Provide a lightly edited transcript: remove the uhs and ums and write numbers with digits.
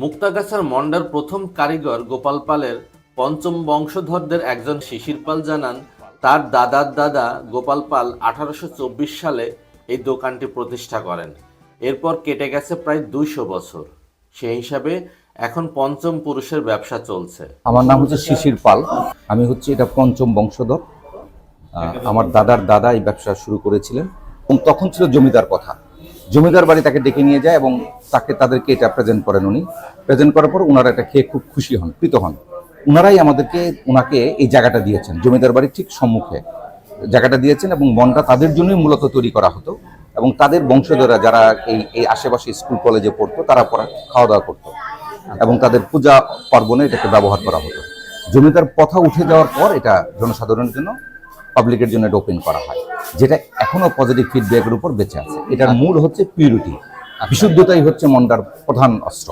মুক্তাগাছার মন্ডার প্রথম কারিগর গোপাল পালের পঞ্চম বংশধরদের একজন শিশির পাল জানান, তার দাদার দাদা গোপাল পাল 1824 সালে এই দোকানটি প্রতিষ্ঠা করেন। এরপর কেটে গেছে প্রায় 200 বছর। সেই হিসাবে এখন পঞ্চম পুরুষের ব্যবসা চলছে। আমার নাম হচ্ছে শিশির পাল। আমি হচ্ছে এটা পঞ্চম বংশধর। আমার দাদার দাদা এই ব্যবসা শুরু করেছিলেন এবং তখন ছিল জমিদার কথা। জমিদার বাড়ি তাকে ডেকে নিয়ে যায় এবং তাদেরকে এটা প্রেজেন্ট করেন। উনি প্রেজেন্ট করার পর ওনারা এটা খেয়ে খুব খুশি হন, প্রীত হন। ওনারাই ওনাকে এই জায়গাটা দিয়েছেন, জমিদার বাড়ির ঠিক সম্মুখে জায়গাটা দিয়েছেন এবং মনটা তাদের জন্যই মূলত তৈরি করা হতো এবং তাদের বংশধররা যারা এই আশেপাশে স্কুল কলেজে পড়তো তারা খাওয়া দাওয়া করতো এবং তাদের পূজা পার্বণে এটাকে ব্যবহার করা হতো। জমিদার প্রথা উঠে যাওয়ার পর এটা জনসাধারণের জন্য, পাবলিকের জন্য এটা ওপেন করা হয়, যেটা এখনো পজিটিভ ফিডব্যাকের উপর বেঁচে আছে। এটার মূল হচ্ছে পিউরিটি, বিশুদ্ধতাই হচ্ছে মন্ডার প্রধান অস্ত্র।